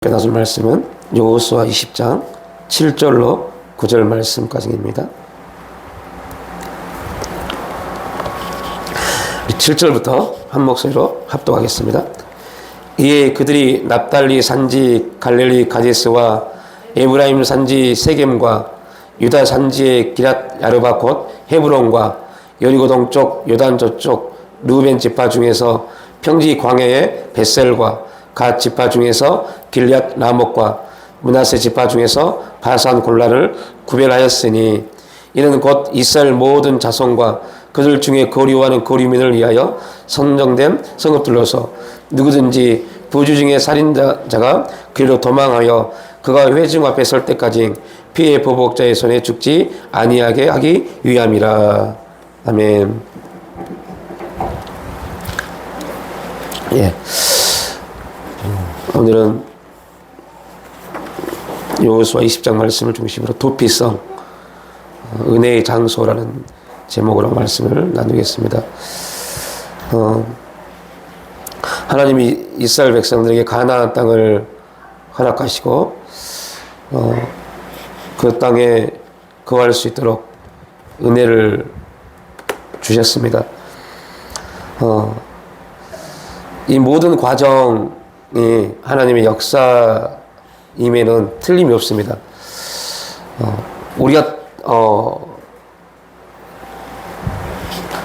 나눌 말씀은 여호수아 20장 7절로 9절 말씀까지입니다. 7절부터 한 목소리로 합독하겠습니다. 이에 그들이 납달리 산지 갈릴리 가데스와 에브라임 산지 세겜과 유다 산지의 기랏 야르바 곧 헤브론과 여리고 동쪽 요단 저쪽 루벤 지파 중에서 평지 광야의 벳셀과 갓 지파 중에서 길앗 라목과 므낫세 지파 중에서 바산 골라를 구별하였으니 이는 곧 이스라엘 모든 자손과 그들 중에 거류하는 거류민을 위하여 선정된 성읍들로서 누구든지 부주 중에 살인자가 그리로 도망하여 그가 회중 앞에 설 때까지 피해 보복자의 손에 죽지 아니하게 하기 위함이라. 아멘. 예. 오늘은 여호수아 20장 말씀을 중심으로 도피성, 은혜의 장소라는 제목으로 말씀을 나누겠습니다. 하나님이 이스라엘 백성들에게 가나안 땅을 허락하시고 그 땅에 거할 수 있도록 은혜를 주셨습니다. 이 모든 과정이 하나님의 역사임에는 틀림이 없습니다. 우리가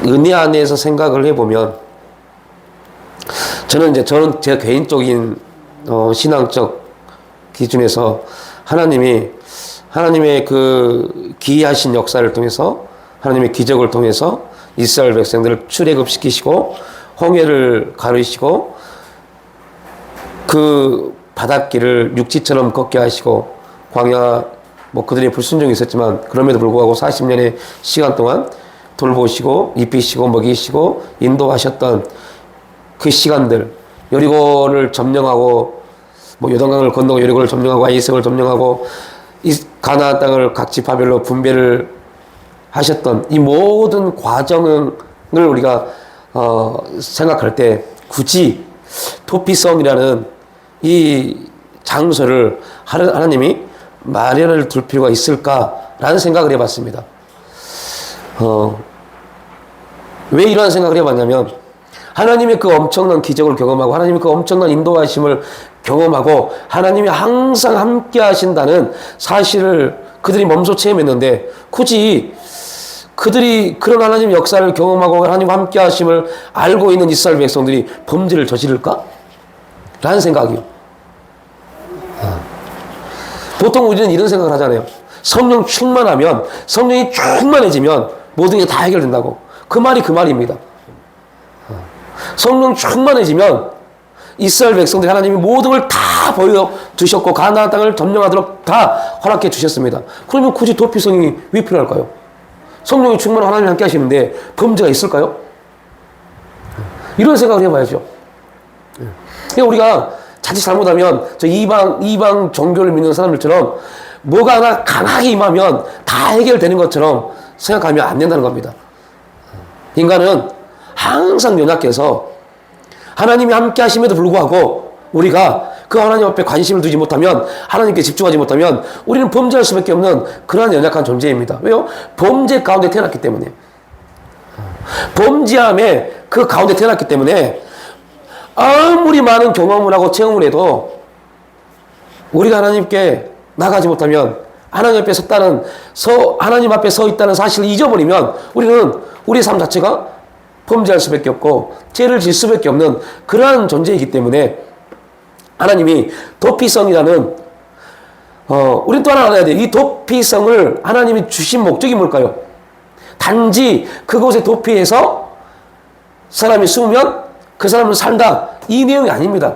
은혜 안에서 생각을 해보면 저는 제 개인적인 신앙적 기준에서 하나님의 그 기이하신 역사를 통해서 하나님의 기적을 통해서 이스라엘 백성들을 출애굽시키시고 홍해를 가르시고 그 바닷길을 육지처럼 걷게 하시고 광야 그들의 불순종이 있었지만 그럼에도 불구하고 40년의 시간 동안 돌보시고 입히시고 먹이시고 인도하셨던 그 시간들, 여리고를 점령하고 요단강을 건너고 여리고를 점령하고 아이색을 점령하고 이 가나안 땅을 각 지파별로 분배를 하셨던 이 모든 과정을 우리가 생각할 때 굳이 도피성이라는 이 장소를 하나님이 마련을 둘 필요가 있을까라는 생각을 해봤습니다. 왜 이런 생각을 해봤냐면 하나님의 그 엄청난 기적을 경험하고 하나님의 그 엄청난 인도하심을 경험하고 하나님이 항상 함께 하신다는 사실을 그들이 몸소 체험했는데 굳이 그들이 그런 하나님 역사를 경험하고 하나님 함께 하심을 알고 있는 이스라엘 백성들이 범죄를 저지를까? 라는 생각이요. 보통 우리는 이런 생각을 하잖아요. 성령 충만하면, 성령이 충만해지면 모든 게 다 해결된다고. 그 말입니다. 성령 충만해지면 이스라엘 백성들이 하나님이 모든 걸 다 보여주셨고 가나안 땅을 점령하도록 다 허락해 주셨습니다. 그러면 굳이 도피성이 왜 필요할까요? 성령이 충만한 하나님이 함께 하시는데 범죄가 있을까요? 이런 생각을 해봐야죠. 우리가 자칫 잘못하면 저 이방 종교를 믿는 사람들처럼 뭐가 하나 강하게 임하면 다 해결되는 것처럼 생각하면 안 된다는 겁니다. 인간은 항상 연약해서 하나님이 함께 하심에도 불구하고 우리가 그 하나님 앞에 관심을 두지 못하면 하나님께 집중하지 못하면 우리는 범죄할 수밖에 없는 그러한 연약한 존재입니다. 왜요? 범죄 가운데 태어났기 때문에. 범죄함에 그 가운데 태어났기 때문에 아무리 많은 경험을 하고 체험을 해도 우리가 하나님께 나가지 못하면 하나님 앞에 하나님 앞에 서 있다는 사실을 잊어버리면 우리는 우리 삶 자체가 범죄할 수밖에 없고 죄를 질 수밖에 없는 그러한 존재이기 때문에 하나님이 도피성이라는 우리는 또 하나 알아야 돼요. 이 도피성을 하나님이 주신 목적이 뭘까요? 단지 그곳에 도피해서 사람이 숨으면 그 사람은 산다. 이 내용이 아닙니다.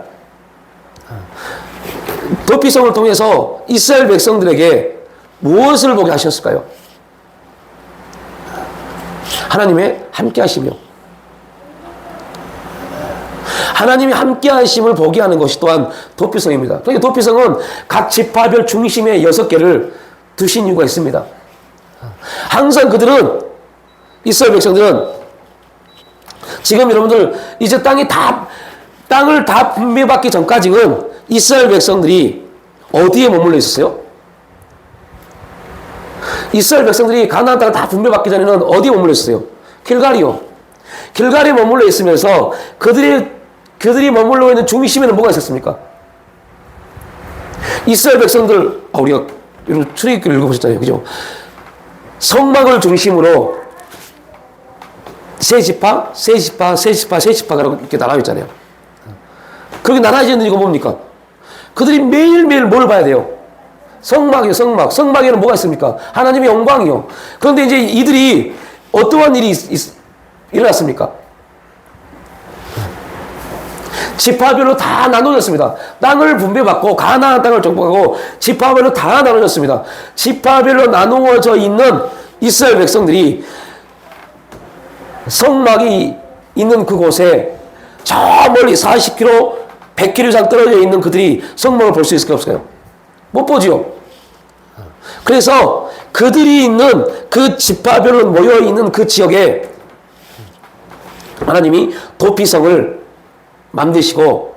도피성을 통해서 이스라엘 백성들에게 무엇을 보게 하셨을까요? 하나님의 함께 하시며 하나님이 함께 하심을 보게 하는 것이 또한 도피성입니다. 그러니까 도피성은 각 지파별 중심에 6개를 두신 이유가 있습니다. 항상 이스라엘 백성들은 지금 여러분들 이제 땅을 다 분배받기 전까지는 이스라엘 백성들이 어디에 머물러 있었어요? 이스라엘 백성들이 가나안 땅을 다 분배받기 전에는 어디에 머물러 있었어요? 길갈이요. 길갈에 머물러 있으면서 그들이 머물러 있는 중심에는 뭐가 있었습니까? 이스라엘 백성들, 우리가 출애굽기 읽어보셨잖아요. 그죠? 성막을 중심으로 세 지파가 이렇게 나눠 있잖아요. 그렇게 나눠져 있는 이유가 뭡니까? 그들이 매일매일 뭘 봐야 돼요? 성막이요, 성막. 성막에는 뭐가 있습니까? 하나님의 영광이요. 그런데 이제 이들이 어떠한 일이 일어났습니까? 지파별로 다 나눠졌습니다. 땅을 분배받고 가나안 땅을 정복하고 지파별로 다 나눠졌습니다. 지파별로 나누어져 있는 이스라엘 백성들이 성막이 있는 그곳에 저 멀리 40km, 100km 이상 떨어져 있는 그들이 성막을 볼 수 있을까요? 없을까요? 못 보지요. 그래서 그들이 있는 그 지파별로 모여 있는 그 지역에 하나님이 도피성을 만드시고,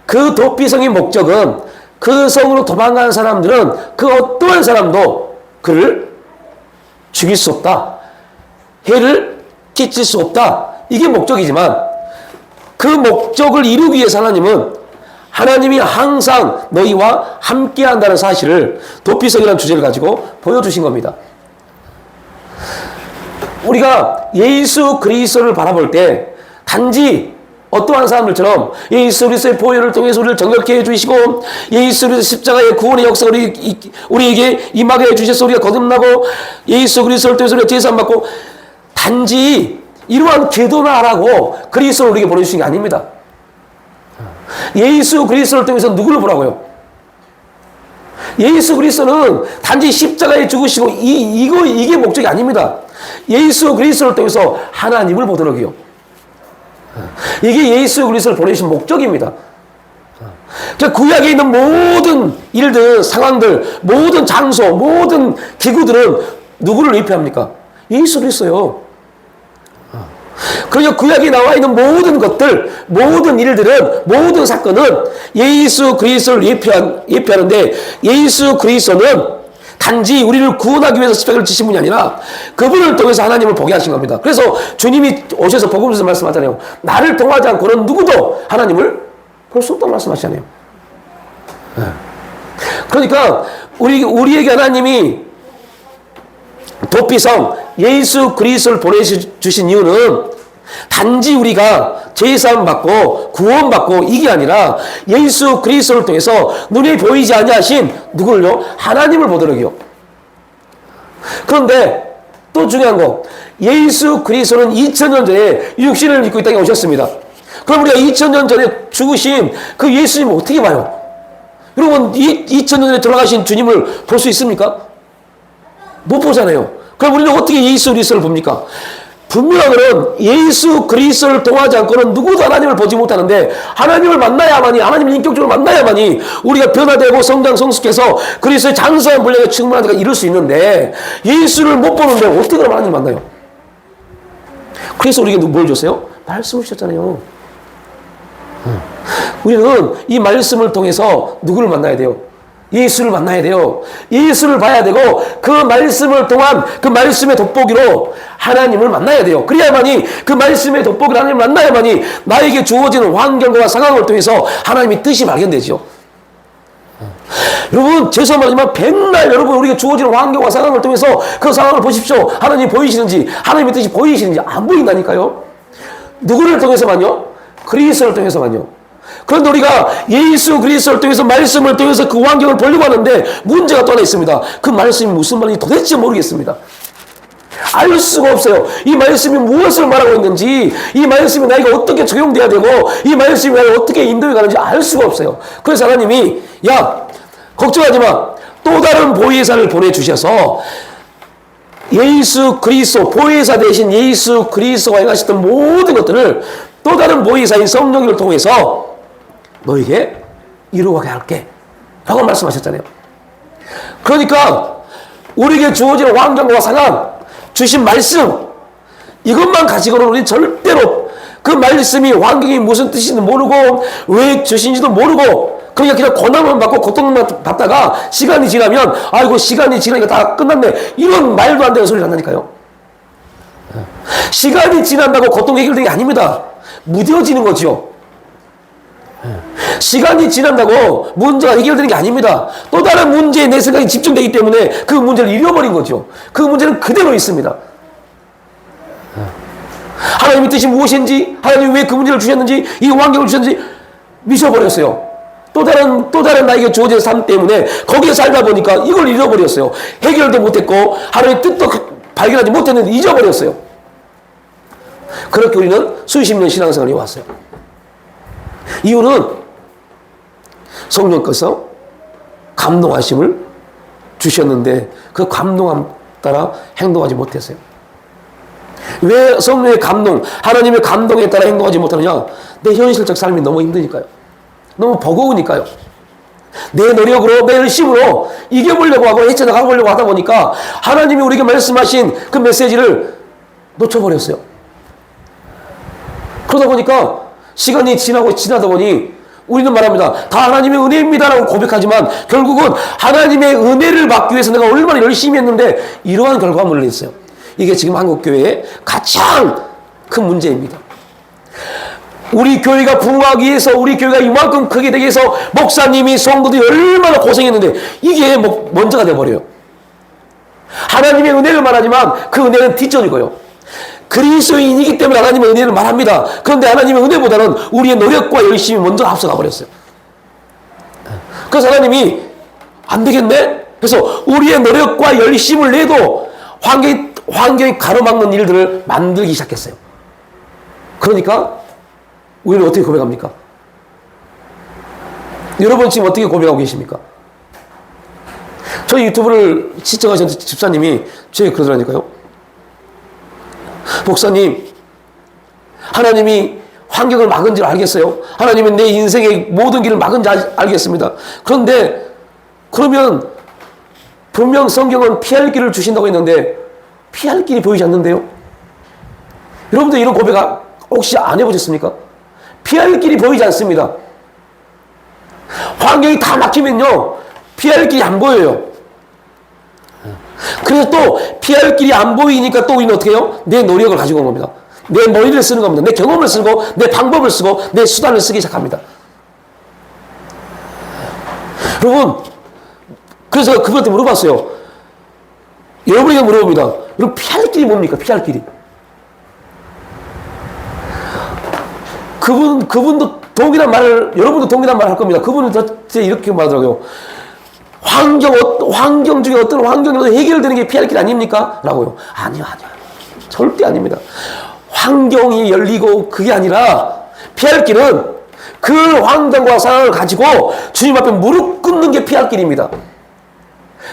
그 도피성의 목적은 그 성으로 도망간 사람들은 그 어떠한 사람도 그를 죽일 수 없다, 해를 끼칠 수 없다, 이게 목적이지만 그 목적을 이루기 위해서 하나님이 항상 너희와 함께 한다는 사실을 도피성이라는 주제를 가지고 보여주신 겁니다. 우리가 예수 그리스도를 바라볼 때 단지 어떠한 사람들처럼 예수 그리스도의 보혈을 통해서 우리를 정결케 해주시고 예수 그리스도 십자가의 구원의 역사가 우리에게 임하게 해주셔서 우리가 거듭나고 예수 그리스도를 통해서 우리가 제사함 받고, 단지 이러한 기도나 하라고 그리스도를 우리에게 보내주신 게 아닙니다. 예수 그리스도를 통해서 누구를 보라고요? 예수 그리스도는 단지 십자가에 죽으시고 이게 목적이 아닙니다. 예수 그리스도를 통해서 하나님을 보도록이요. 이게 예수 그리스도를 보내신 목적입니다. 구약에 있는 모든 일들, 상황들, 모든 장소, 모든 기구들은 누구를 의표합니까? 예수 그리스도요. 그러니까 구약에 나와 있는 모든 것들, 모든 일들은, 모든 사건은 예수 그리스도를 예표하는데, 예수 그리스도는 단지 우리를 구원하기 위해서 십자가를 지신 분이 아니라 그분을 통해서 하나님을 보게 하신 겁니다. 그래서 주님이 오셔서 복음에서 말씀하잖아요. 나를 통하지 않고는 누구도 하나님을 볼 수 없다고 말씀하시잖아요. 그러니까 우리에게 하나님이 도피성 예수 그리스도를 보내주신 이유는 단지 우리가 제사함 받고 구원 받고 이게 아니라 예수 그리스도를 통해서 눈에 보이지 아니하신 누구를요? 하나님을 보도록이요. 그런데 또 중요한 거, 예수 그리스도는 2000년 전에 육신을 입고 이 땅에 오셨습니다. 그럼 우리가 2000년 전에 죽으신 그 예수님을 어떻게 봐요? 여러분, 2000년 전에 돌아가신 주님을 볼 수 있습니까? 못 보잖아요. 그럼 우리는 어떻게 예수 그리스도를 봅니까? 분명하게는 예수 그리스도를 통하지 않고는 누구도 하나님을 보지 못하는데, 하나님을 만나야만이, 하나님을 인격적으로 만나야만이 우리가 변화되고 성장 성숙해서 그리스도의 장성한 분량에 충만한 데가 이룰 수 있는데, 예수를 못 보는데 어떻게 그럼 하나님을 만나요? 그래서 우리에게 뭘 줬어요? 말씀을 주셨잖아요. 우리는 이 말씀을 통해서 누구를 만나야 돼요? 예수를 만나야 돼요. 예수를 봐야 되고 그 말씀을 통한 그 말씀의 돋보기로 하나님을 만나야 돼요. 그래야만이 그 말씀의 돋보기로 하나님을 만나야만이 나에게 주어지는 환경과 상황을 통해서 하나님의 뜻이 발견되죠. 여러분, 죄송하지만 백날 여러분 우리가 주어지는 환경과 상황을 통해서 그 상황을 보십시오. 하나님이 보이시는지, 하나님의 뜻이 보이시는지 안 보인다니까요. 누구를 통해서만요? 그리스도를 통해서만요. 그런데 우리가 예수 그리스도를 통해서 말씀을 통해서 그 환경을 보려고 하는데 문제가 또 하나 있습니다. 그 말씀이 무슨 말인지 도대체 모르겠습니다. 알 수가 없어요. 이 말씀이 무엇을 말하고 있는지, 이 말씀이 나에게 어떻게 적용돼야 되고, 이 말씀이 나를 어떻게 인도해 가는지 알 수가 없어요. 그래서 하나님이 걱정하지 마. 또 다른 보혜사를 보내주셔서 예수 그리스도, 보혜사 대신 예수 그리스도가 행하셨던 모든 것들을 또 다른 보혜사인 성령을 통해서 너에게 이루어가게 할게 라고 말씀하셨잖아요. 그러니까 우리에게 주어지는 환경과 상황, 주신 말씀, 이것만 가지고는 우리는 절대로 그 말씀이 환경이 무슨 뜻인지 모르고 왜 주신지도 모르고 그러니까 그냥 고난만 받고 고통만 받다가 시간이 지나면 아이고 시간이 지나니까 다 끝났네. 이런 말도 안 되는 소리를 한다니까요. 시간이 지난다고 고통이 해결되는 게 아닙니다. 무뎌지는 거죠. 시간이 지난다고 문제가 해결되는 게 아닙니다. 또 다른 문제에 내 생각이 집중되기 때문에 그 문제를 잃어버린 거죠. 그 문제는 그대로 있습니다. 하나님의 뜻이 무엇인지, 하나님이 왜 그 문제를 주셨는지, 이 환경을 주셨는지 미쳐버렸어요. 또 다른 나에게 주어진 삶 때문에 거기에 살다 보니까 이걸 잃어버렸어요. 해결도 못했고 하나님의 뜻도 발견하지 못했는데 잊어버렸어요. 그렇게 우리는 수십 년 신앙생활이 왔어요. 이유는 성령께서 감동하심을 주셨는데 그 감동함 따라 행동하지 못했어요. 왜 성령의 감동, 하나님의 감동에 따라 행동하지 못하느냐? 내 현실적 삶이 너무 힘드니까요. 너무 버거우니까요. 내 노력으로, 내 열심으로 이겨보려고 하고 헤쳐나가보려고 하다 보니까 하나님이 우리에게 말씀하신 그 메시지를 놓쳐버렸어요. 그러다 보니까 시간이 지나다 보니 우리는 말합니다. 다 하나님의 은혜입니다라고 고백하지만 결국은 하나님의 은혜를 받기 위해서 내가 얼마나 열심히 했는데 이러한 결과물을 냈어요. 이게 지금 한국교회의 가장 큰 문제입니다. 우리 교회가 부흥하기 위해서, 우리 교회가 이만큼 크게 되기 위해서 목사님이, 성도들이 얼마나 고생했는데 이게 먼저가 돼버려요. 하나님의 은혜를 말하지만 그 은혜는 뒷전이고요. 그리스도인이기 때문에 하나님의 은혜를 말합니다. 그런데 하나님의 은혜보다는 우리의 노력과 열심이 먼저 앞서가 버렸어요. 그래서 하나님이 안 되겠네? 그래서 우리의 노력과 열심을 내도 환경이 가로막는 일들을 만들기 시작했어요. 그러니까 우리는 어떻게 고백합니까? 여러분 지금 어떻게 고백하고 계십니까? 저희 유튜브를 시청하신 집사님이 저에게 그러더라니까요. 목사님, 하나님이 환경을 막은 줄 알겠어요. 하나님은 내 인생의 모든 길을 막은 줄 알겠습니다. 그런데 그러면 분명 성경은 피할 길을 주신다고 했는데 피할 길이 보이지 않는데요? 여러분들 이런 고백 혹시 안 해보셨습니까? 피할 길이 보이지 않습니다. 환경이 다 막히면요 피할 길이 안 보여요. 그래서 또 피할 길이 안 보이니까 또 우리는 어떻게 해요? 내 노력을 가지고 온 겁니다. 내 머리를 쓰는 겁니다. 내 경험을 쓰고 내 방법을 쓰고 내 수단을 쓰기 시작합니다. 여러분, 그래서 그분한테 물어봤어요. 여러분에게 물어봅니다. 여러분 피할 길이 뭡니까? 피할 길이. 그분도 동일한 말을, 여러분도 동일한 말을 할 겁니다. 그분은 저한테 이렇게 말하더라고요. 환경 중에 어떤 환경이라도 해결되는 게 피할 길 아닙니까? 라고요. 아니요. 절대 아닙니다. 환경이 열리고 그게 아니라 피할 길은 그 환경과 상황을 가지고 주님 앞에 무릎 꿇는 게 피할 길입니다.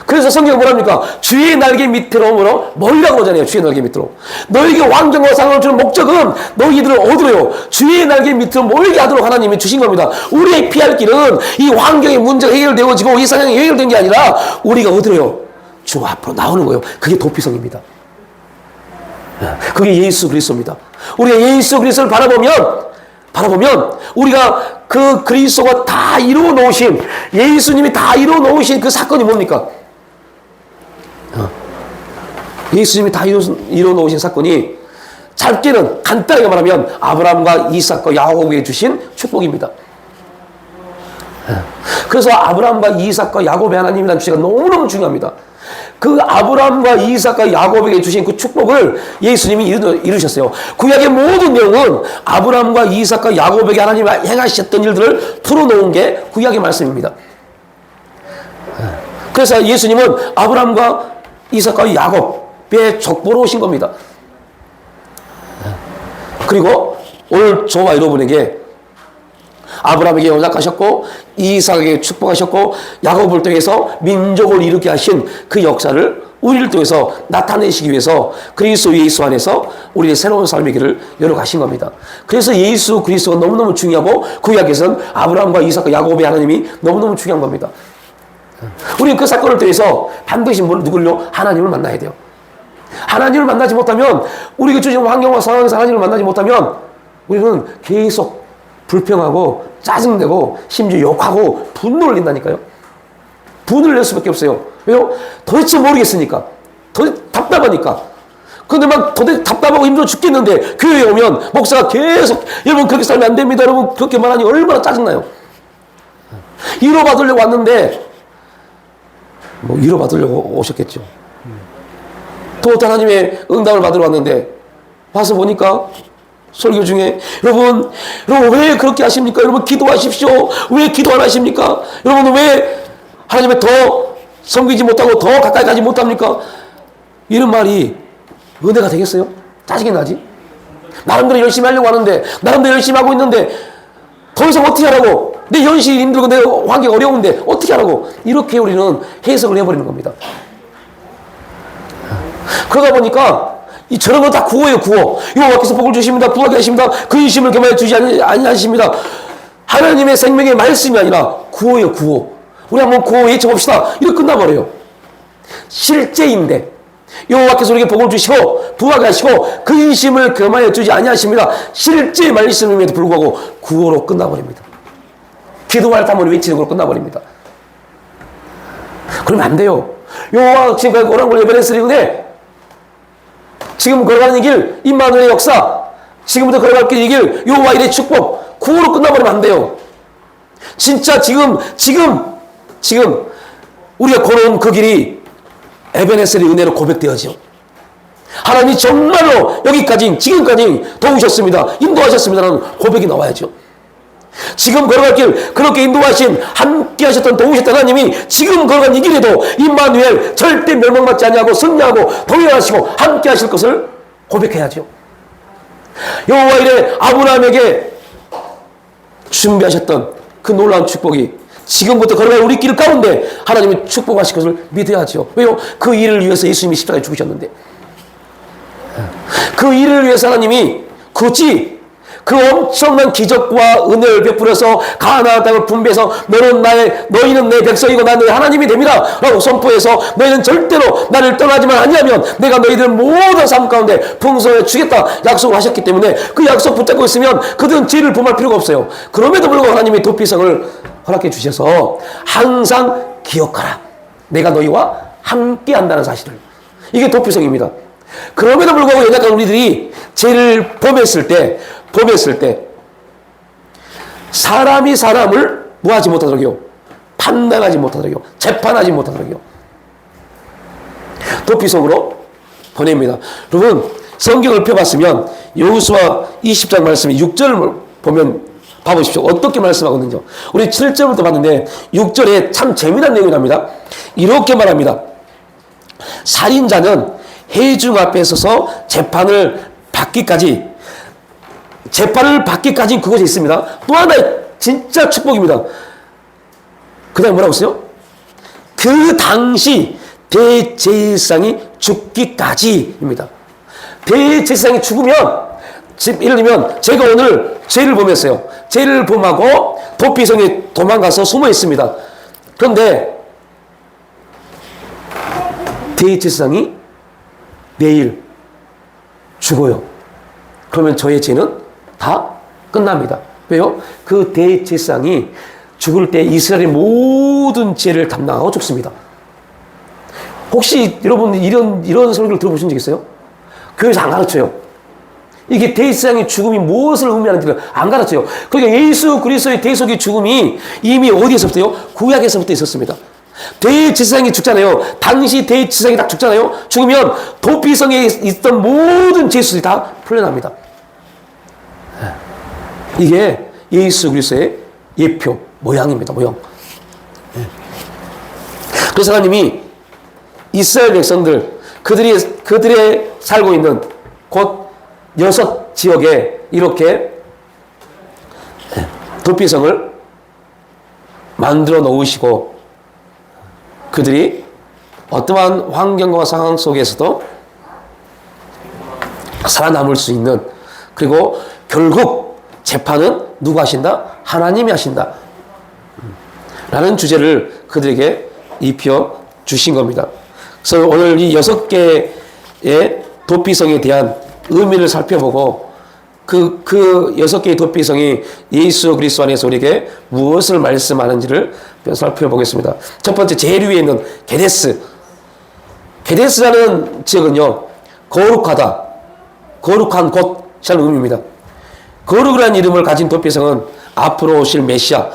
그래서 성경은 뭐랍니까? 주의 날개 밑으로 멀리라고 그러잖아요. 주의 날개 밑으로. 너에게 환경과 상황을 주는 목적은 너희들을 얻으려 주의 날개 밑으로 멀게 하도록 하나님이 주신 겁니다. 우리의 피할 길은 이 환경의 문제가 해결되어지고 이 상황이 해결된 게 아니라 우리가 얻으려 주 앞으로 나오는 거예요. 그게 도피성입니다. 그게 예수 그리스도입니다. 우리가 예수 그리스도를 바라보면 우리가 그 그리스도가 다 이루어 놓으신, 예수님이 다 이루어 놓으신 그 사건이 뭡니까? 예수님이 다 이루어 놓으신 사건이 짧게는 간단하게 말하면 아브라함과 이삭과 야곱에게 주신 축복입니다. 그래서 아브라함과 이삭과 야곱의 하나님이라는 주제가 너무너무 중요합니다. 그 아브라함과 이삭과 야곱에게 주신 그 축복을 예수님이 이루셨어요. 구약의 모든 내용은 아브라함과 이삭과 야곱에게 하나님이 행하셨던 일들을 풀어놓은 게 구약의 말씀입니다. 그래서 예수님은 아브라함과 이삭과 야곱의 족보로 오신 겁니다. 그리고 오늘 저와 여러분에게 아브라함에게 연락하셨고 이삭에게 축복하셨고 야곱을 통해서 민족을 일으키게 하신 그 역사를 우리를 통해서 나타내시기 위해서 그리스도 예수 안에서 우리의 새로운 삶의 길을 열어가신 겁니다. 그래서 예수 그리스도가 너무너무 중요하고 구약에서는 아브라함과 이삭과 야곱의 하나님이 너무너무 중요한 겁니다. 우리는 그 사건을 통해서 반드시 누구를요? 하나님을 만나야 돼요. 하나님을 만나지 못하면, 우리가 주신 환경과 상황에서 하나님을 만나지 못하면 우리는 계속 불평하고 짜증내고 심지어 욕하고 분노를 낸다니까요. 분을 낼 수밖에 없어요. 왜요? 도대체 모르겠으니까. 도대체 답답하니까. 근데 막 도대체 답답하고 힘들어 죽겠는데 교회에 오면 목사가 계속 여러분 그렇게 살면 안 됩니다. 여러분 그렇게 말하니 얼마나 짜증나요. 위로받으려고 왔는데 뭐 위로받으려고 오셨겠죠. 또 하나님의 응답을 받으러 왔는데 와서 보니까 설교 중에 여러분 왜 그렇게 하십니까? 여러분 기도하십시오. 왜 기도 안 하십니까? 여러분 왜 하나님의 더 섬기지 못하고 더 가까이 가지 못합니까? 이런 말이 은혜가 되겠어요? 짜증이 나지? 나름대로 열심히 하려고 하는데 나름대로 열심히 하고 있는데 더 이상 어떻게 하라고? 내 현실이 힘들고 내 환경이 어려운데 어떻게 하라고? 이렇게 우리는 해석을 해버리는 겁니다. 그러다 보니까 저런 거 다 구호예요. 구호. 여호와께서 복을 주십니다. 부하게 하십니다. 그 인심을 겸하여 주지 아니하십니다. 하나님의 생명의 말씀이 아니라 구호예요. 구호. 우리 한번 구호 외쳐봅시다. 이렇게 끝나버려요. 실제인데 여호와께서 우리에게 복을 주시고 부하게 하시고 그 인심을 겸하여 주지 아니하십니다. 실제 말씀임에도 불구하고 구호로 끝나버립니다. 기도할 탐을 외치는 걸로 끝나버립니다. 그러면 안 돼요. 여호와 지금까지 오랑골 에베레스트인데 지금 걸어가는 이 길, 임마누엘의 역사, 지금부터 걸어갈 이 길, 여호와 일의 축복, 구호로 끝나버리면 안 돼요. 진짜 지금 우리가 걸어온 그 길이 에베네셀의 은혜로 고백되어지요. 하나님이 정말로 여기까지, 지금까지 도우셨습니다. 인도하셨습니다라는 고백이 나와야죠. 지금 걸어갈 길, 그렇게 인도하신, 함께 하셨던, 도우셨던 하나님이 지금 걸어간 이 길에도 임마누엘 절대 멸망받지 아니하고 승리하고 동행하시고 함께 하실 것을 고백해야죠. 여호와 이레 아브라함에게 준비하셨던 그 놀라운 축복이 지금부터 걸어갈 우리 길 가운데 하나님이 축복하실 것을 믿어야죠. 왜요? 그 일을 위해서 예수님이 십자가에 죽으셨는데 그 일을 위해서 하나님이 굳이 그 엄청난 기적과 은혜를 베풀어서 가나안 땅을 분배해서 너희는 내 백성이고 나는 너희 하나님이 됩니다 라고 선포해서 너희는 절대로 나를 떠나지만 아니하면 내가 너희들 모든 삶 가운데 풍성해 주겠다 약속을 하셨기 때문에 그 약속 붙잡고 있으면 그들은 죄를 범할 필요가 없어요. 그럼에도 불구하고 하나님이 도피성을 허락해 주셔서 항상 기억하라. 내가 너희와 함께 한다는 사실을. 이게 도피성입니다. 그럼에도 불구하고 연약한 우리들이 죄를 범했을 때 사람이 사람을 뭐하지 못하도록요? 판단하지 못하도록요? 재판하지 못하도록요? 도피성으로 보냅니다. 여러분 성경을 펴봤으면 여호수아 20장 말씀이 6절을 보면 봐보십시오. 어떻게 말씀하고 있는지. 우리 7절부터 봤는데 6절에 참 재미난 내용이 납니다. 이렇게 말합니다. 살인자는 회중 앞에 서서 재판을 받기까지 그곳에 있습니다. 또 하나의 진짜 축복입니다. 그 다음에 뭐라고 했어요? 그 당시 대제사장이 죽기까지입니다. 대제사장이 죽으면, 예를 들면 제가 오늘 죄를 범했어요. 죄를 범하고 도피성에 도망가서 숨어 있습니다. 그런데 대제사장이 내일 죽어요. 그러면 저의 죄는 다 끝납니다. 왜요? 그 대제사장이 죽을 때 이스라엘의 모든 죄를 담당하고 죽습니다. 혹시 여러분 이런 설교를 들어보신 적 있어요? 교회에서 안 가르쳐요. 이게 대제사장의 죽음이 무엇을 의미하는지를 안 가르쳐요. 그러니까 예수 그리스도의 대속의 죽음이 이미 어디에서부터요? 구약에서부터 있었습니다. 대제사장이 죽잖아요. 당시 대제사장이 딱 죽잖아요. 죽으면 도피성에 있던 모든 죄수들이 다 풀려납니다. 이게 예수 그리스도의 예표, 모양입니다. 모양. 그래서 하나님이 이스라엘 백성들, 그들의 살고 있는 곧 6 지역에 이렇게 도피성을 만들어 놓으시고 그들이 어떠한 환경과 상황 속에서도 살아남을 수 있는, 그리고 결국 재판은 누가 하신다? 하나님이 하신다 라는 주제를 그들에게 입혀 주신 겁니다. 그래서 오늘 이 6개의 도피성에 대한 의미를 살펴보고 그 6개의 도피성이 예수 그리스도 안에서 우리에게 무엇을 말씀하는지를 살펴보겠습니다. 첫 번째, 제일 위에 있는 게데스. 게데스라는 지역은요, 거룩하다, 거룩한 곳이라는 의미입니다. 거룩이라는 이름을 가진 도피성은 앞으로 오실 메시아,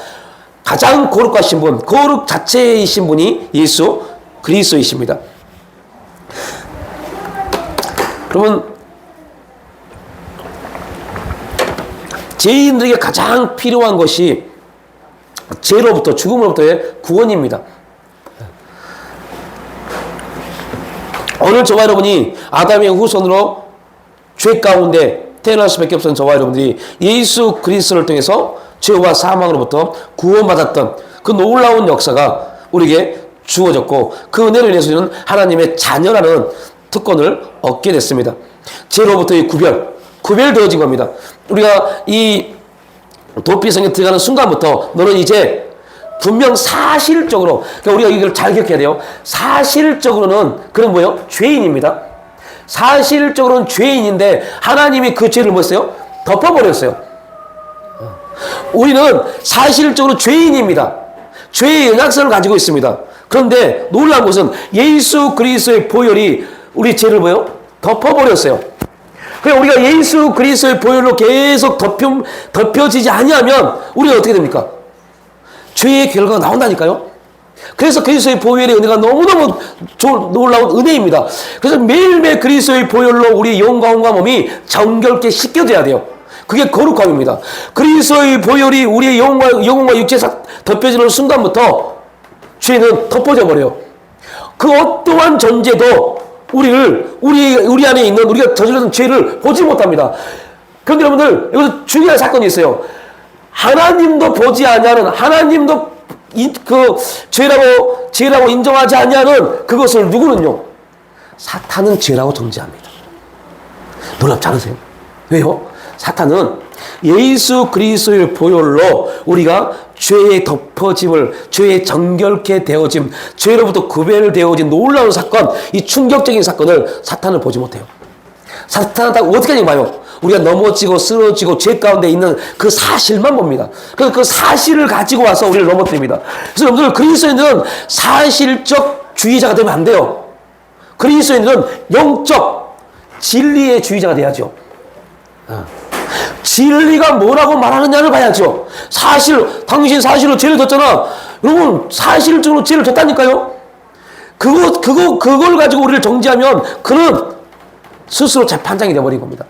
가장 거룩하신 분, 거룩 자체이신 분이 예수 그리스도이십니다. 그러면 죄인들에게 가장 필요한 것이 죄로부터, 죽음으로부터의 구원입니다. 오늘 저와 여러분이 아담의 후손으로 죄 가운데 태어날 수밖에 없었던 저와 여러분들이 예수 그리스도를 통해서 죄와 사망으로부터 구원받았던 그 놀라운 역사가 우리에게 주어졌고, 그 은혜를 인해서 우리는 하나님의 자녀라는 특권을 얻게 됐습니다. 죄로부터의 구별되어진 겁니다. 우리가 이 도피성에 들어가는 순간부터 너는 이제 분명 사실적으로, 그러니까 우리가 이걸 잘 기억해야 돼요. 사실적으로는 그런 뭐예요? 죄인입니다. 사실적으로는 죄인인데 하나님이 그 죄를 뭐 했어요? 덮어버렸어요. 우리는 사실적으로 죄인입니다. 죄의 연약성을 가지고 있습니다. 그런데 놀라운 것은 예수 그리스도의 보혈이 우리 죄를 뭐예요? 덮어버렸어요. 그러니까 우리가 예수 그리스도의 보혈로 계속 덮여지지 아니하면 우리가 어떻게 됩니까? 죄의 결과가 나온다니까요. 그래서 그리스도의 보혈의 은혜가 너무너무 놀라운 은혜입니다. 그래서 매일매일 그리스도의 보혈로 우리의 영과 몸이 정결케 씻겨져야 돼요. 그게 거룩함입니다. 그리스도의 보혈이 우리의 영혼과 육체에 덮여지는 순간부터 죄는 덮어져 버려요. 그 어떠한 존재도 우리 안에 있는 우리가 저질렀던 죄를 보지 못합니다. 그런데 여러분들, 여기서 중요한 사건이 있어요. 하나님도 보지 않냐는, 하나님도 그 죄라고 인정하지 않냐는 그것을 누구는요? 사탄은 죄라고 정죄합니다. 놀랍지 않으세요? 왜요? 사탄은 예수 그리스도의 보혈로 우리가 죄의 덮어짐을, 죄의 정결케 되어짐, 죄로부터 구별되어진 놀라운 사건, 이 충격적인 사건을 사탄은 보지 못해요. 사탄은 다 어떻게 하냐 봐요. 우리가 넘어지고 쓰러지고 죄 가운데 있는 그 사실만 봅니다. 그래서 그 사실을 가지고 와서 우리를 넘어뜨립니다. 그래서 여러분들, 그리스도인들은 사실적 주의자가 되면 안 돼요. 그리스도인들은 영적 진리의 주의자가 돼야죠. 진리가 뭐라고 말하느냐를 봐야죠. 당신 사실로 죄를 졌잖아. 여러분, 사실적으로 죄를 졌다니까요. 그걸 가지고 우리를 정죄하면 그는 스스로 재판장이 되어버린 겁니다.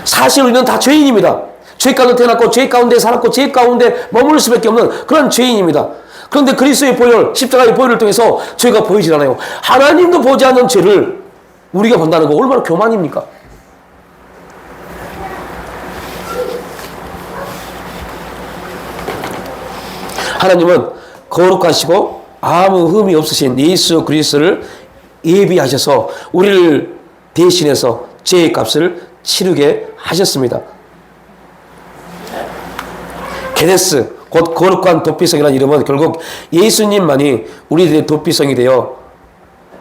사실 우리는 다 죄인입니다. 죄 가운데 태어났고, 죄 가운데 살았고, 죄 가운데 머물 수밖에 없는 그런 죄인입니다. 그런데 그리스도의 보혈, 십자가의 보혈을 통해서 죄가 보이질 않아요. 하나님도 보지 않는 죄를 우리가 본다는 거 얼마나 교만입니까? 하나님은 거룩하시고 아무 흠이 없으신 예수 그리스도를 예비하셔서 우리를 대신해서 죄의 값을 치르게 하셨습니다. 게데스, 곧 거룩한 도피성이라는 이름은 결국 예수님만이 우리들의 도피성이 되어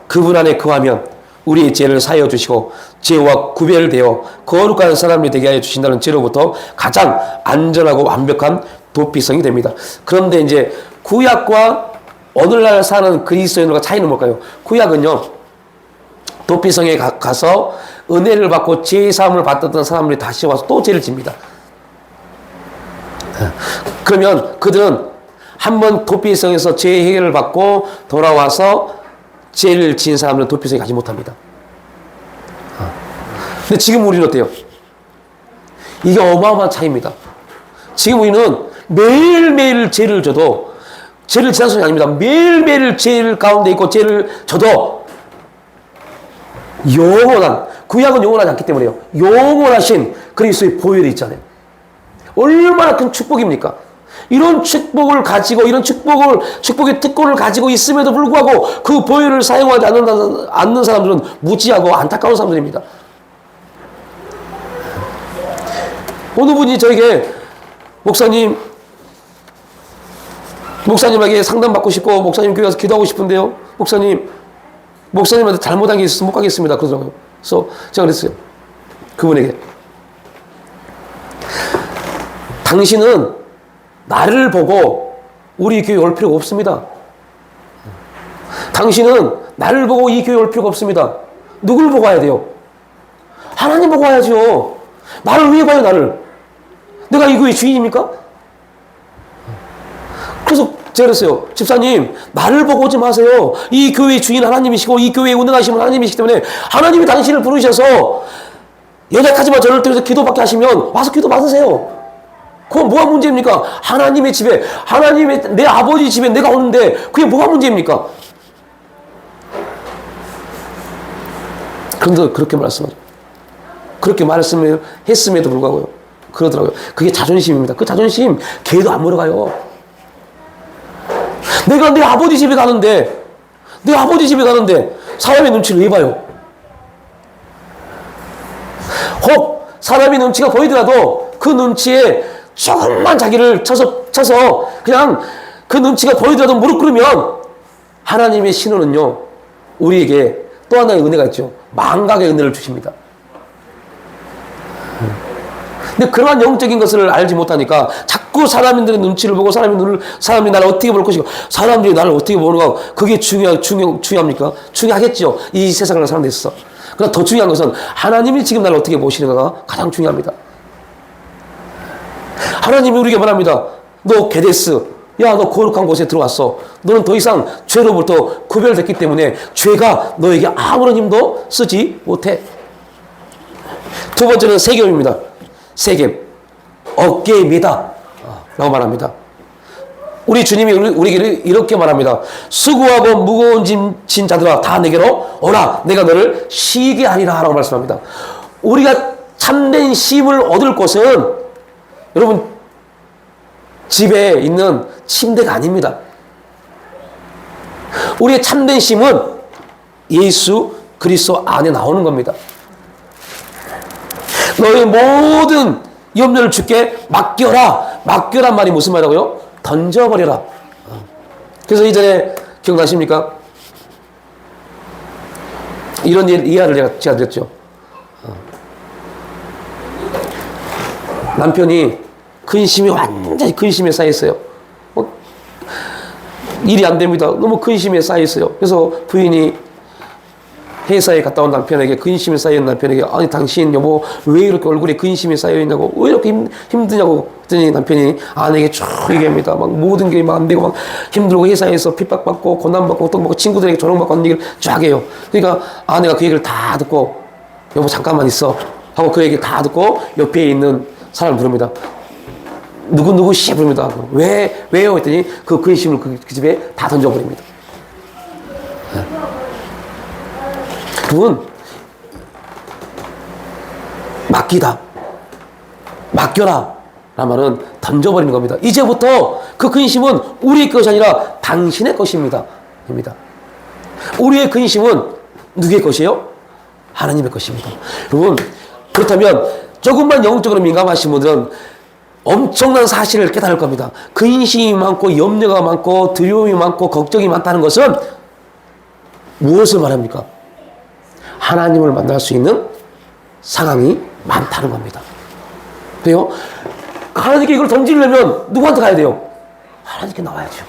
그분 안에 거하면 우리의 죄를 사하여 주시고 죄와 구별되어 거룩한 사람이 되게 하여 주신다는 죄로부터 가장 안전하고 완벽한 도피성이 됩니다. 그런데 이제 구약과 오늘날 사는 그리스도인들과 차이는 뭘까요? 구약은요, 도피성에 가서 은혜를 받고 죄의 사함을 받았던 사람들이 다시 와서 또 죄를 집니다. 그러면 그들은 한번 도피성에서 죄의 해결을 받고 돌아와서 죄를 지은 사람들은 도피성에 가지 못합니다. 근데 지금 우리는 어때요? 이게 어마어마한 차이입니다. 지금 우리는 매일매일 죄를 져도, 죄를 지난 소리 아닙니다. 매일매일 죄를 가운데 있고 죄를 져도 영원한, 구약은 영원하지 않기 때문에요. 영원하신 그리스도의 보혈이 있잖아요. 얼마나 큰 축복입니까? 이런 축복을 가지고, 이런 축복의 특권을 가지고 있음에도 불구하고 그 보혈을 사용하지 않는 사람들은 무지하고 안타까운 사람들입니다. 어느 분이 저에게 목사님에게 상담받고 싶고 목사님 교회 가서 기도하고 싶은데요, 목사님한테 잘못한 게 있어서 못 가겠습니다. 그러더라고요. 그래서 제가 그랬어요. 그분에게. 당신은 나를 보고 우리 교회 올 필요가 없습니다. 당신은 나를 보고 이 교회 올 필요가 없습니다. 누굴 보고 와야 돼요? 하나님 보고 와야죠. 나를 왜 봐요, 나를? 내가 이 교회 주인입니까? 그래서 제가 그랬어요. 집사님, 나를 보고 오지 마세요. 이 교회의 주인 하나님이시고 이 교회에 운행하시는 하나님이시기 때문에 하나님이 당신을 부르셔서 연약하지만 저를 통해서 기도받게 하시면 와서 기도 받으세요. 그건 뭐가 문제입니까? 하나님의 집에, 하나님의 내 아버지 집에 내가 오는데 그게 뭐가 문제입니까? 그런데 그렇게 말씀하죠. 그렇게 말씀을 했음에도 불구하고 그러더라고요. 그게 자존심입니다. 그 자존심 개도 안 물어가요. 내가 내 아버지 집에 가는데 사람의 눈치를 왜 봐요? 혹 사람의 눈치가 보이더라도 그 눈치에 조금만 자기를 쳐서 그냥 그 눈치가 보이더라도 무릎 꿇으면 하나님의 신호는요, 우리에게 또 하나의 은혜가 있죠. 망각의 은혜를 주십니다. 근데 그러한 영적인 것을 알지 못하니까 자꾸 사람들의 눈치를 보고 사람들이 나를 어떻게 볼 것이고 사람들이 나를 어떻게 보는가, 그게 중요합니까? 중요하겠죠. 이 세상을 사는 데 있어서. 그러나 더 중요한 것은 하나님이 지금 나를 어떻게 보시는가가 가장 중요합니다. 하나님이 우리에게 말합니다. 너 게데스, 야, 너 거룩한 곳에 들어왔어. 너는 더 이상 죄로부터 구별됐기 때문에 죄가 너에게 아무런 힘도 쓰지 못해. 두 번째는 세겜입니다. 세겜, 어깨에 매다 라고 말합니다. 우리 주님이 우리에게 이렇게 말합니다. 수고하고 무거운 짐진 자들아 다 내게로 오라, 내가 너를 쉬게 하리라 라고 말씀합니다. 우리가 참된 쉼을 얻을 곳은 여러분 집에 있는 침대가 아닙니다. 우리의 참된 쉼은 예수 그리스도 안에 나오는 겁니다. 너의 모든 염려를 주께 맡겨라. 맡겨란 말이 무슨 말이라고요? 던져버려라. 그래서 이전에 기억나십니까? 이런 이야기를 제가 드렸죠. 남편이 완전히 근심에 쌓여있어요. 일이 안 됩니다. 너무 근심에 쌓여있어요. 그래서 부인이 회사에 갔다 온 남편에게, 근심에 쌓여있는 남편에게, 아니 당신 여보 왜 이렇게 얼굴에 근심이 쌓여있냐고, 왜 이렇게 힘드냐고 했더니 남편이 아내에게 쭉 얘기합니다. 막 모든 게 막 안 되고 막 힘들고 회사에서 핍박받고 고난받고 고통받고 친구들에게 조롱받고 하는 얘기를 쫙 해요. 그러니까 아내가 그 얘기를 다 듣고 여보 잠깐만 있어 하고 그 얘기 다 듣고 옆에 있는 사람을 부릅니다. 누구 씨 부릅니다. 왜요? 했더니 그 근심을 그 집에 다 던져버립니다. 그분 맡겨라 라는 말은 던져버리는 겁니다. 이제부터 그 근심은 우리의 것이 아니라 당신의 것입니다. 우리의 근심은 누구의 것이에요? 하나님의 것입니다. 여러분, 그렇다면 조금만 영적으로 민감하신 분들은 엄청난 사실을 깨달을 겁니다. 근심이 많고 염려가 많고 두려움이 많고 걱정이 많다는 것은 무엇을 말합니까? 하나님을 만날 수 있는 상황이 많다는 겁니다. 그래요? 하나님께 이걸 던지려면 누구한테 가야 돼요? 하나님께 나와야죠.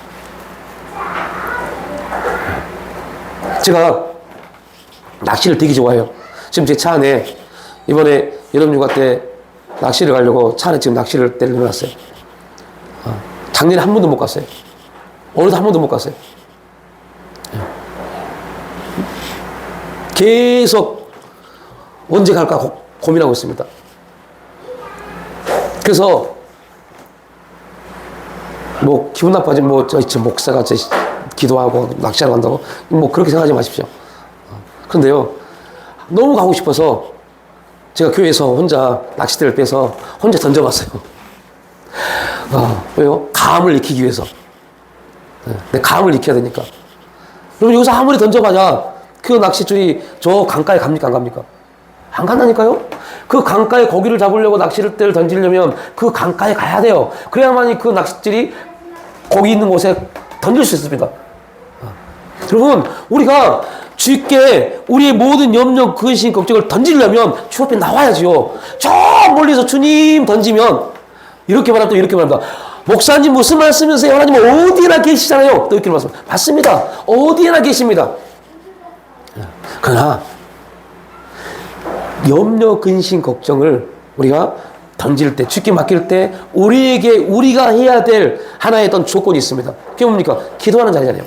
제가 낚시를 되게 좋아해요. 지금 제 차 안에 이번에 여름휴가 때 낚시를 가려고 차 안에 지금 낚시를 때를 넣어놨어요. 작년에 한 번도 못 갔어요. 올해도 한 번도 못 갔어요. 계속 언제 갈까 고민하고 있습니다. 그래서 뭐 기분 나빠지면 뭐 저 목사가 기도하고 낚시하러 간다고 뭐 그렇게 생각하지 마십시오. 그런데요, 너무 가고 싶어서 제가 교회에서 혼자 낚싯대를 빼서 혼자 던져봤어요. 왜요? 감을 익히기 위해서. 내 감을 익혀야 되니까. 그럼 여기서 아무리 던져봐야 그 낚싯줄이 저 강가에 갑니까? 안 갑니까? 안 간다니까요? 그 강가에 고기를 잡으려고 낚싯대를 던지려면 그 강가에 가야 돼요. 그래야만이 그 낚싯줄이 고기 있는 곳에 던질 수 있습니다. 여러분, 우리가 주께 우리의 모든 염려, 근심, 걱정을 던지려면 주 앞에 나와야지요. 저 멀리서 주님 던지면 이렇게 말하면 또 이렇게 말합니다. 목사님 무슨 말씀이세요? 하나님 어디나 계시잖아요. 또 이렇게 말씀. 맞습니다. 어디나 계십니다. 그러나 염려, 근심, 걱정을 우리가 던질 때, 주께 맡길 때 우리에게 우리가 해야 될 하나의 어떤 조건이 있습니다. 그게 뭡니까? 기도하는 자리잖아요.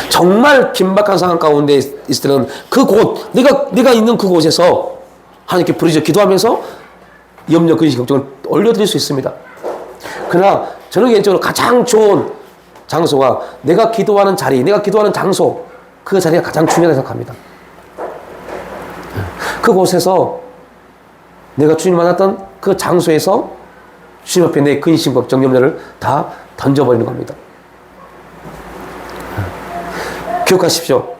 정말 긴박한 상황 가운데 있을 때는 그 곳, 내가 있는 그곳에서 하나님께 부르짖어 기도하면서 염려, 근심, 걱정을 올려드릴 수 있습니다. 그러나 저는 개인적으로 가장 좋은 장소가 내가 기도하는 자리, 내가 기도하는 장소, 그 자리가 가장 중요하다고 생각합니다. 그곳에서 내가 주님 만났던 그 장소에서 주님 앞에 내 근심, 걱정, 염려를 다 던져버리는 겁니다. 기억하십시오.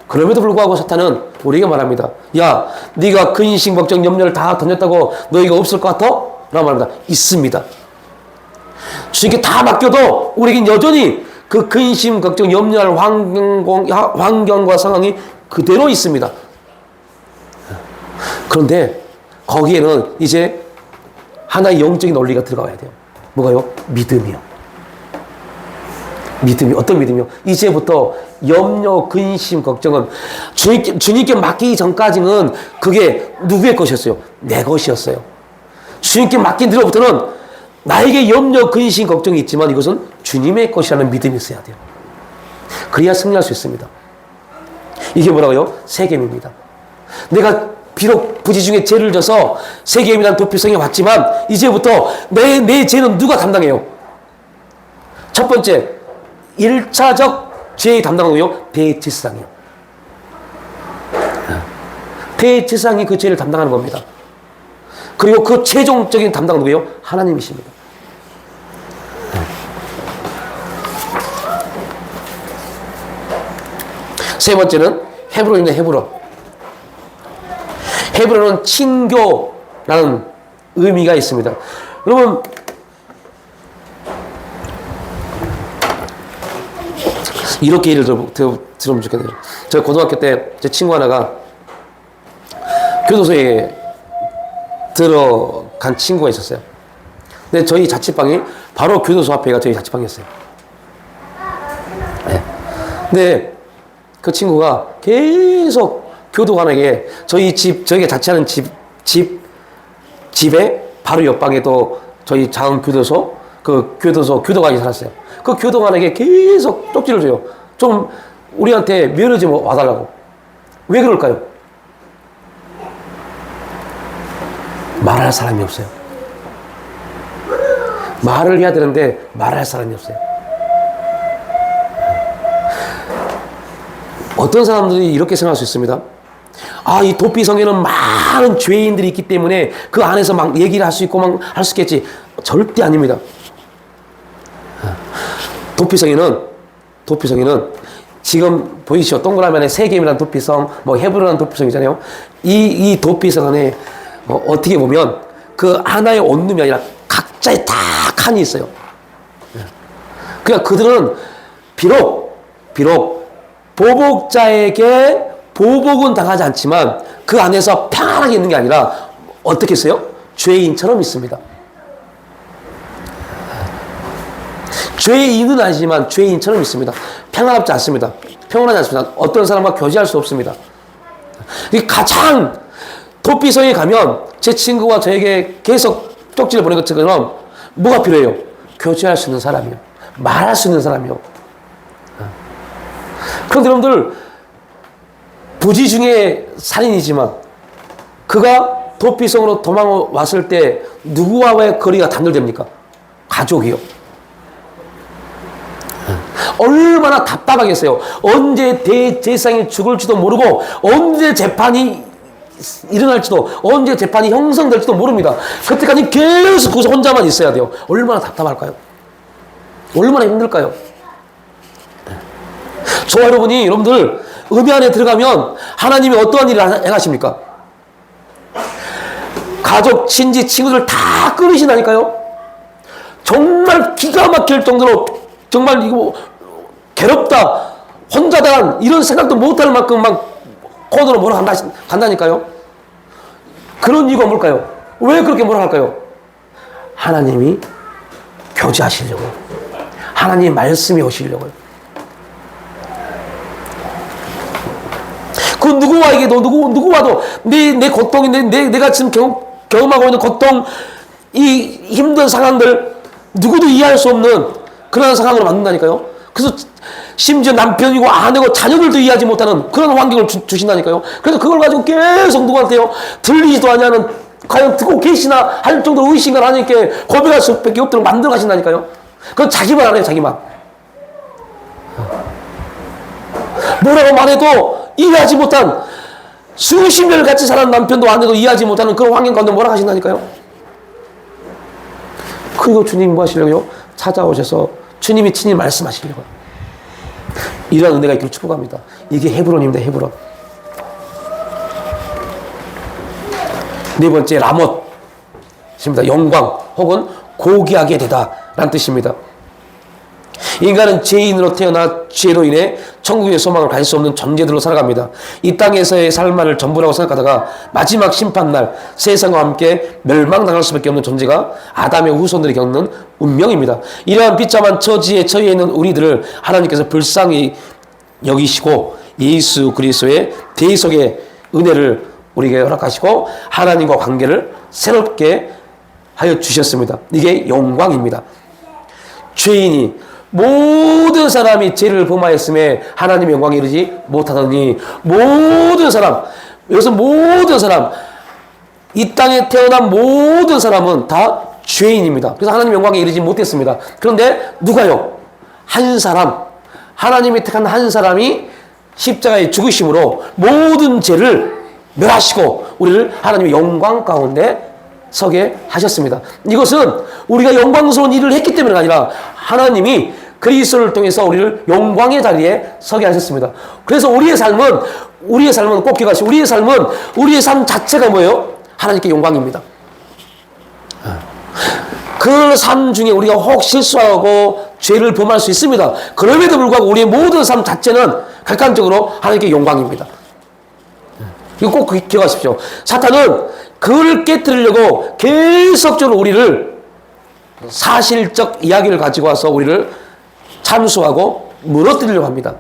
그럼에도 불구하고 사탄은 우리에게 말합니다. 야, 네가 근심, 걱정, 염려를 다 던졌다고 너희가 없을 것 같아? 라고 말합니다. 있습니다. 주님께 다 맡겨도 우리에겐 여전히 그 근심, 걱정, 염려할 환경과 상황이 그대로 있습니다. 그런데 거기에는 이제 하나의 영적인 원리가 들어가야 돼요. 뭐가요? 믿음이요. 믿음이 어떤 믿음이요? 이제부터 염려, 근심, 걱정은 주님께 맡기기 전까지는 그게 누구의 것이었어요? 내 것이었어요. 주님께 맡긴 뒤로부터는 나에게 염려, 근심, 걱정이 있지만 이것은 주님의 것이라는 믿음이 있어야 돼요. 그래야 승리할 수 있습니다. 이게 뭐라고요? 세겜입니다. 내가 비록 부지 중에 죄를 져서 세겜이라는 도피성에 왔지만 이제부터 내 죄는 누가 담당해요? 첫 번째, 1차적 죄의 담당하고요, 대제사장이요. 대제사장이 그 죄를 담당하는 겁니다. 그리고 그 최종적인 담당은 누구예요? 하나님이십니다. 세 번째는 헤브론입니다. 헤브론. 헤브론은 친교라는 의미가 있습니다. 여러분, 이렇게 예를 들으면 좋겠네요. 저 고등학교 때 제 친구 하나가 교도소에 들어간 친구가 있었어요. 근데 저희 자취방이 바로 교도소 앞에가 저희 자취방이었어요. 네. 근데 그 친구가 계속 교도관에게 저희가 자취하는 집에 바로 옆방에 또 저희 작은 교도소, 교도관이 살았어요. 그 교도관에게 계속 쪽지를 줘요. 좀 우리한테 면허 좀 와달라고. 왜 그럴까요? 말할 사람이 없어요. 말을 해야 되는데 말할 사람이 없어요. 어떤 사람들이 이렇게 생각할 수 있습니다. 아, 이 도피성에는 많은 죄인들이 있기 때문에 그 안에서 막 얘기를 할 수 있고 막 할 수 있겠지. 절대 아닙니다. 도피성에는 지금 보이시죠? 동그라미 안에 세겜이라는 도피성, 헤브론이라는 도피성이잖아요. 이 도피성 안에 어떻게 보면 그 하나의 원룸이 아니라 각자의 다 칸이 있어요. 그러니까 그들은 비록 보복자에게 보복은 당하지 않지만 그 안에서 평안하게 있는 게 아니라 어떻게 했어요? 죄인처럼 있습니다. 죄인은 아니지만 죄인처럼 있습니다. 평안하지 않습니다. 평안하지 않습니다. 어떤 사람과 교제할 수 없습니다. 가장 도피성에 가면 제 친구가 저에게 계속 쪽지를 보낸 것처럼 뭐가 필요해요? 교제할 수 있는 사람이요. 말할 수 있는 사람이요. 그런데 여러분들 부지 중에 살인이지만 그가 도피성으로 도망왔을 때 누구와의 거리가 단절됩니까? 가족이요. 얼마나 답답하겠어요. 언제 대제사장이 죽을지도 모르고 언제 재판이 일어날지도, 언제 재판이 형성될지도 모릅니다. 그때까지 계속 거기서 혼자만 있어야 돼요. 얼마나 답답할까요? 얼마나 힘들까요? 저와 여러분들 은혜 안에 들어가면 하나님이 어떠한 일을 행하십니까? 가족, 친지, 친구들 다 끊으신다니까요. 정말 기가 막힐 정도로 정말 이거 괴롭다, 혼자다, 이런 생각도 못할 만큼 막 코너로 간다니까요. 그런 이유가 뭘까요? 왜 그렇게 할까요? 하나님이 교제하시려고요. 하나님 말씀이 오시려고요. 그 누구와에게도 누구와도 내 고통이 내가 지금 경험하고 있는 고통, 이 힘든 상황들 누구도 이해할 수 없는 그런 상황으로 만든다니까요. 그래서 심지어 남편이고 아내고 자녀들도 이해하지 못하는 그런 환경을 주신다니까요. 그래서 그걸 가지고 계속 누구한테요, 들리지도 않냐는, 과연 듣고 계시나 할 정도로 의심을 하니까 고백할 수밖에 없도록 만들어 가신다니까요. 그건 자기만 안 해요, 자기만. 뭐라고 말해도 이해하지 못한, 수십 년을 같이 살았는 남편도 아내도 이해하지 못하는 그런 환경 가운데 뭐라 하신다니까요. 그리고 주님 뭐 하시려고요? 찾아오셔서 주님이 친히 말씀하시려고요. 이러한 은혜가 있기를 축복합니다. 이게 헤브론입니다. 헤브론. 네 번째, 라못입니다. 영광 혹은 고귀하게 되다 라는 뜻입니다. 인간은 죄인으로 태어나 죄로 인해 천국의 소망을 가질 수 없는 존재들로 살아갑니다. 이 땅에서의 삶만을 전부라고 생각하다가 마지막 심판날 세상과 함께 멸망당할 수밖에 없는 존재가 아담의 후손들이 겪는 운명입니다. 이러한 비참한 처지에 처해 있는 우리들을 하나님께서 불쌍히 여기시고 예수 그리스도의 대속의 은혜를 우리에게 허락하시고 하나님과 관계를 새롭게 하여 주셨습니다. 이게 영광입니다. 죄인이, 모든 사람이 죄를 범하였음에 하나님의 영광에 이르지 못하더니, 모든 사람, 여기서 모든 사람, 이 땅에 태어난 모든 사람은 다 죄인입니다. 그래서 하나님의 영광에 이르지 못했습니다. 그런데 누가요? 한 사람, 하나님이 택한 한 사람이 십자가에 죽으심으로 모든 죄를 멸하시고 우리를 하나님의 영광 가운데 서게 하셨습니다. 이것은 우리가 영광스러운 일을 했기 때문이 아니라 하나님이 그리스도를 통해서 우리를 영광의 자리에 서게 하셨습니다. 그래서 우리의 삶은 꼭 기억하시고, 우리의 삶 자체가 뭐예요? 하나님께 영광입니다. 그 삶 중에 우리가 혹 실수하고 죄를 범할 수 있습니다. 그럼에도 불구하고 우리의 모든 삶 자체는 객관적으로 하나님께 영광입니다. 이거 꼭 기억하십시오. 사탄은 그걸 깨뜨리려고 계속적으로 우리를 사실적 이야기를 가지고 와서 우리를 참수하고 무너뜨리려고 합니다.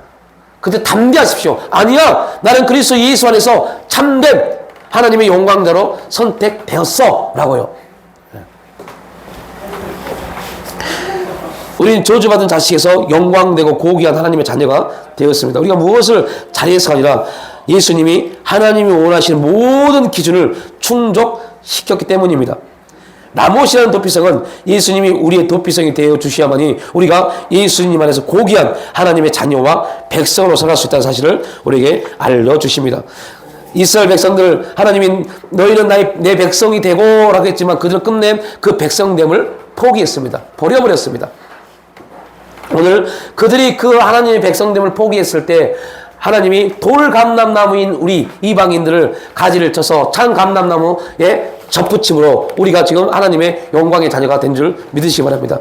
근데 담대하십시오. 아니야, 나는 그리스도 예수 안에서 참된 하나님의 영광자로 선택되었어 라고요. 우리는 저주받은 자식에서 영광되고 고귀한 하나님의 자녀가 되었습니다. 우리가 무엇을 잘해서가 아니라 예수님이 하나님이 원하시는 모든 기준을 충족시켰기 때문입니다. 라못이라는 도피성은 예수님이 우리의 도피성이 되어 주셔야만이 우리가 예수님 안에서 고귀한 하나님의 자녀와 백성으로 살아갈 수 있다는 사실을 우리에게 알려주십니다. 이스라엘 백성들, 하나님이 너희는 내 백성이 되고 라고 했지만 그들은 끝내 그 백성됨을 포기했습니다. 버려버렸습니다. 오늘 그들이 그 하나님의 백성됨을 포기했을 때 하나님이 돌감람나무인 우리 이방인들을 가지를 쳐서 참 감람나무에 접붙임으로 우리가 지금 하나님의 영광의 자녀가 된 줄 믿으시기 바랍니다.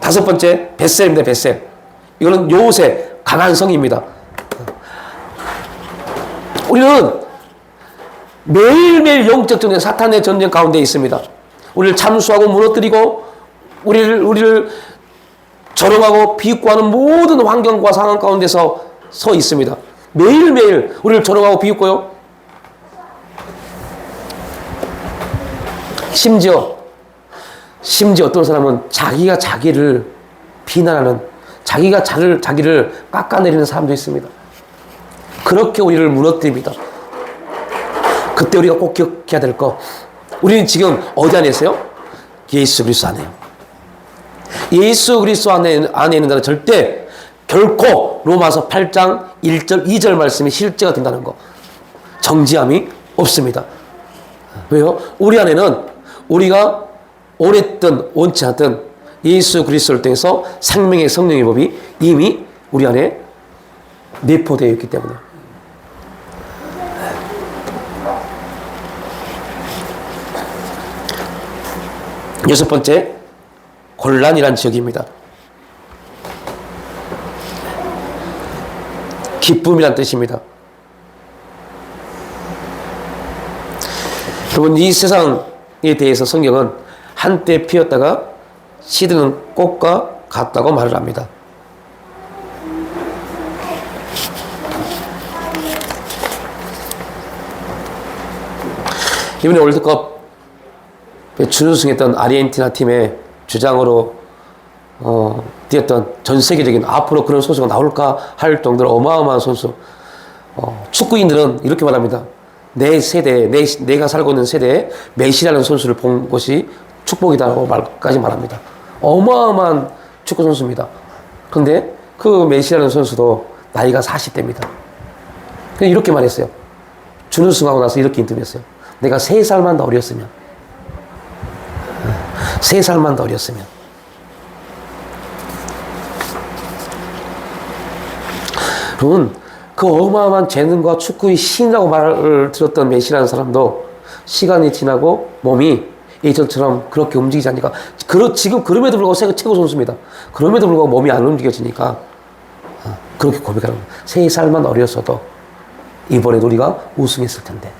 다섯 번째, 벳셀입니다. 벳셀. 이거는 요새 강한 성입니다. 우리는 매일매일 영적 전쟁, 사탄의 전쟁 가운데 있습니다. 우리를 참수하고 무너뜨리고 우리를 조롱하고 비웃고하는 모든 환경과 상황 가운데서 서 있습니다. 매일매일 우리를 조롱하고 비웃고요. 심지어 어떤 사람은 자기가 자기를 비난하는, 자기가 자기를 깎아내리는 사람도 있습니다. 그렇게 우리를 무너뜨립니다. 그때 우리가 꼭 기억해야 될 거, 우리는 지금 어디 안에 있어요? 예수 그리스도 안에요. 예수 그리스도 안에 있는 자는 절대 결코 로마서 8장 1절 2절 말씀이 실제가 된다는 거, 정지함이 없습니다. 왜요? 우리 안에는 우리가 원했든 원치 않든 예수 그리스도를 통해서 생명의 성령의 법이 이미 우리 안에 내포되어 있기 때문에. 여섯 번째, 골란이란 지역입니다. 기쁨이란 뜻입니다. 여러분, 이 세상에 대해서 성경은 한때 피었다가 시드는 꽃과 같다고 말을 합니다. 이번에 월드컵 준우승했던 아르헨티나 팀의 주장으로 뛰었던 전 세계적인, 앞으로 그런 선수가 나올까 할 정도로 어마어마한 선수. 축구인들은 이렇게 말합니다. 내 세대, 내가 살고 있는 세대에 메시라는 선수를 본 것이 축복이다라고 말까지 말합니다. 어마어마한 축구 선수입니다. 그런데 그 메시라는 선수도 나이가 40대입니다. 이렇게 말했어요. 준우승하고 나서 이렇게 인터뷰했어요. 내가 3살만 더 어렸으면, 3살만 더 어렸으면. 여러분, 그 어마어마한 재능과 축구의 신이라고 말을 들었던 메시라는 사람도 시간이 지나고 몸이 예전처럼 그렇게 움직이지 않으니까, 지금 그럼에도 불구하고 최고 선수입니다. 그럼에도 불구하고 몸이 안 움직여지니까 그렇게 고백하는 거예요. 3살만 어렸어도 이번에도 우리가 우승했을 텐데.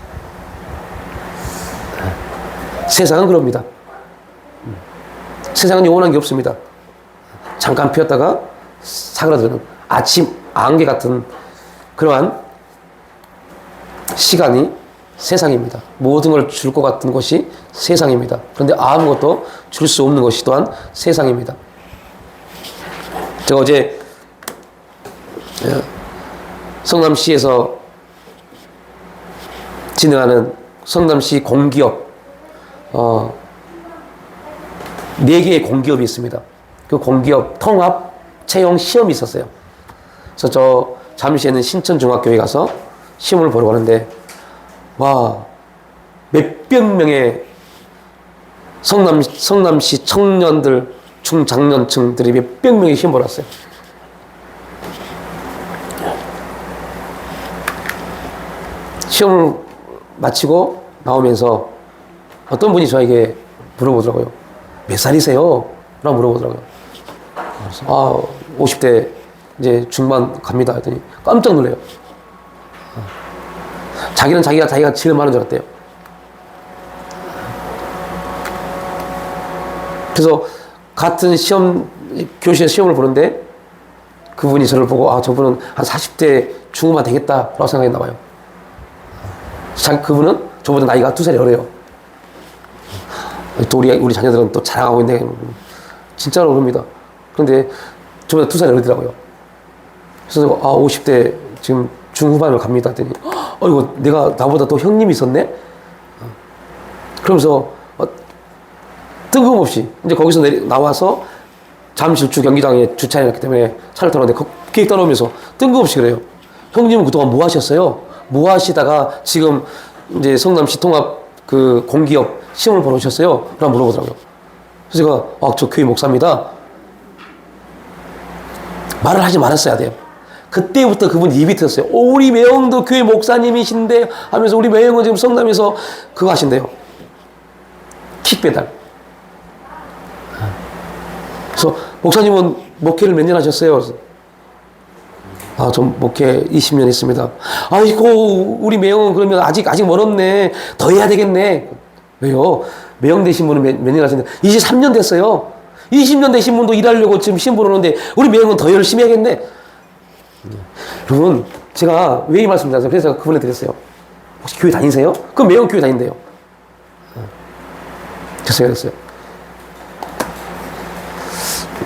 세상은 그럽니다. 세상은 영원한 게 없습니다. 잠깐 피었다가 사그라드는 아침 안개 같은 그러한 시간이 세상입니다. 모든 걸 줄 것 같은 것이 세상입니다. 그런데 아무것도 줄 수 없는 것이 또한 세상입니다. 제가 어제 성남시에서 진행하는 성남시 공기업 4개의 공기업이 있습니다. 그 공기업 통합 채용 시험이 있었어요. 그래서 저 잠시에 있는 신천중학교에 가서 시험을 보러 가는데, 와, 몇백 명의 성남시 청년들, 중장년층들이 몇백 명이 시험 보러 왔어요. 시험을 마치고 나오면서 어떤 분이 저에게 물어보더라고요. 몇 살이세요? 라고 물어보더라고요. 그래서 50대 이제 중반 갑니다 했더니 깜짝 놀래요. 자기는 자기가 제일 많은 줄 알았대요. 그래서 같은 교실에 시험을 보는데 그분이 저를 보고, 저분은 한 40대 중후반 되겠다라고 생각했나 봐요. 그분은 저보다 나이가 2살이 어려요. 또 우리 자녀들은 또 자랑하고 있네. 진짜로 그럽니다. 그런데 저보다 2살이 어리더라고요. 그래서 50대 지금 중후반을 갑니다 했더니, 이거 내가 나보다 또 형님이 있었네? 그러면서 뜬금없이 이제 거기서 나와서 잠실주 경기장에 주차해놨기 때문에 차를 타는데 킥 따라오면서 뜬금없이 그래요. 형님은 그동안 뭐 하셨어요? 뭐 하시다가 지금 이제 성남시 통합 그 공기업 시험을 보러 오셨어요? 라고 물어보더라고요. 그래서 제가 저 교회 목사입니다. 말을 하지 말았어야 돼요. 그때부터 그분 입이 트였어요. 우리 매형도 교회 목사님이신데 하면서, 우리 매형은 지금 성남에서 그거 하신대요. 킥 배달. 그래서 목사님은 목회를 몇 년 하셨어요? 전 목회 20년 했습니다. 아이고, 우리 매형은 그러면 아직 멀었네. 더 해야 되겠네. 왜요? 매형 되신 분은 몇 년 하셨는데, 이제 3년 됐어요. 20년 되신 분도 일하려고 지금 시험 보러 오는데, 우리 매형은 더 열심히 해야겠네. 여러분, 제가 왜 이 말씀 드렸어요? 그래서 제가 그분한테 드렸어요. 혹시 교회 다니세요? 그럼 매형 교회 다닌대요. 그래서 제가 그랬어요.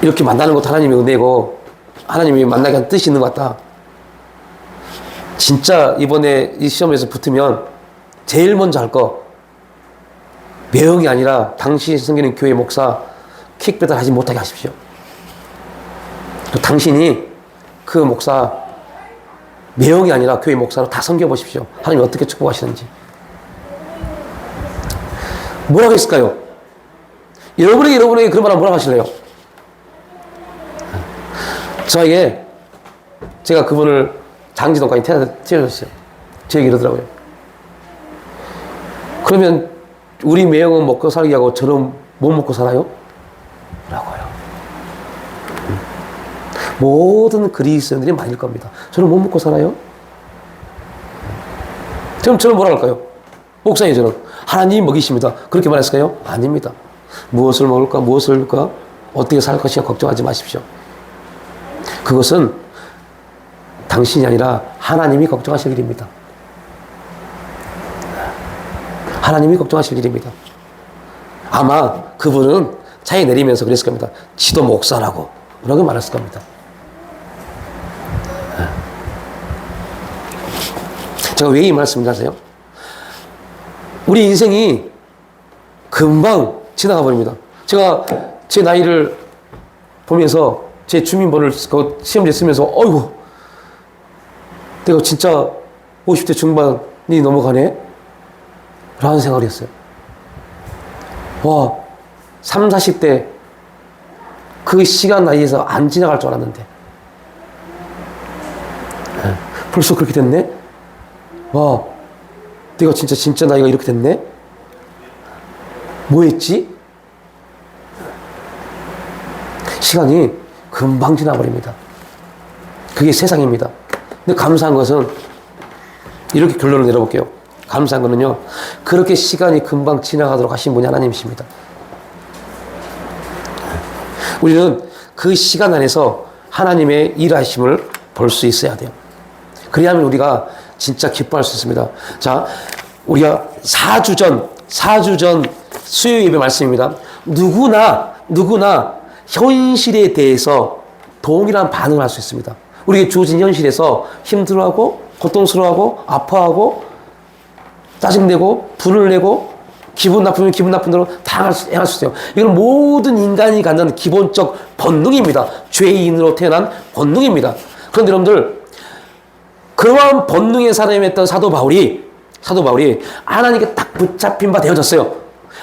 이렇게 만나는 것도 하나님의 은혜고, 하나님이 만나게 한 뜻이 있는 것 같다. 진짜 이번에 이 시험에서 붙으면 제일 먼저 할 거, 매형이 아니라 당신이 섬기는 교회 목사 킥 배달 하지 못하게 하십시오. 당신이 그 목사, 매형이 아니라 교회 목사로 다 섬겨보십시오. 하나님이 어떻게 축복하시는지. 뭐라고 했을까요? 여러분에게 그런 말하면 뭐라고 하실래요? 저에게, 제가 그분을 장지동까지 태워줬어요. 제 얘기 이러더라고요. 그러면 우리 매형은 먹고 살기 하고 저는 못 먹고 살아요? 라고요. 모든 그리스도인들이 많을 겁니다. 저는 못 먹고 살아요? 저는 뭐라 할까요? 목사님, 저는 하나님이 먹이십니다. 그렇게 말했을까요? 아닙니다. 무엇을 먹을까, 무엇을 할까, 어떻게 살 것인가 걱정하지 마십시오. 그것은 당신이 아니라 하나님이 걱정하실 일입니다. 하나님이 걱정하실 일입니다. 아마 그분은 차에 내리면서 그랬을 겁니다. 지도 목사라고 그렇게 말했을 겁니다. 제가 왜 이 말씀을 하세요? 우리 인생이 금방 지나가 버립니다. 제가 제 나이를 보면서 제 주민번호를 시험지에 쓰면서 어이구, 내가 진짜 50대 중반이 넘어가네? 라는 생각을 했어요. 와, 3, 40대 그 시간 나이에서 안 지나갈 줄 알았는데 벌써 그렇게 됐네? 와, 내가 진짜 나이가 이렇게 됐네? 뭐 했지? 시간이 금방 지나버립니다. 그게 세상입니다. 근데 감사한 것은 이렇게 결론을 내려볼게요. 감사한 것은요, 그렇게 시간이 금방 지나가도록 하신 분이 하나님이십니다. 우리는 그 시간 안에서 하나님의 일하심을 볼 수 있어야 돼요. 그래야만 우리가 진짜 기뻐할 수 있습니다. 자, 우리가 4주 전 수요 예배 말씀입니다. 누구나 현실에 대해서 동일한 반응을 할 수 있습니다. 우리에게 주어진 현실에서 힘들어하고, 고통스러워하고, 아파하고, 짜증내고, 분을 내고, 기분 나쁘면 기분 나쁜 대로 다 행할 수 있어요. 이건 모든 인간이 갖는 기본적 본능입니다. 죄인으로 태어난 본능입니다. 그런데 여러분들, 그러한 본능의 사람이었던 사도 바울이 하나님께 딱 붙잡힌 바 되어졌어요.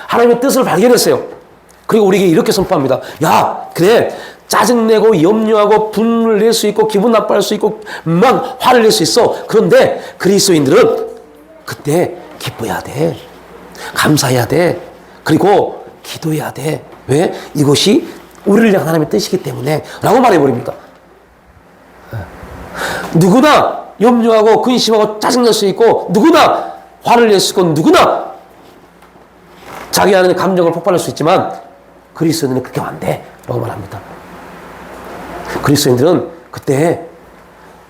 하나님의 뜻을 발견했어요. 그리고 우리에게 이렇게 선포합니다. 야, 그래, 짜증내고 염려하고 분을 낼 수 있고 기분 나빠할 수 있고 막 화를 낼 수 있어. 그런데 그리스도인들은 그때 기뻐해야 돼. 감사해야 돼. 그리고 기도해야 돼. 왜? 이것이 우리를 향한 하나님의 뜻이기 때문에 라고 말해버립니다. 누구나 염려하고 근심하고 짜증낼 수 있고, 누구나 화를 낼 수 있고, 누구나 자기 안에 감정을 폭발할 수 있지만 그리스도인들은 그렇게 안 돼 라고 말합니다. 그리스도인들은 그때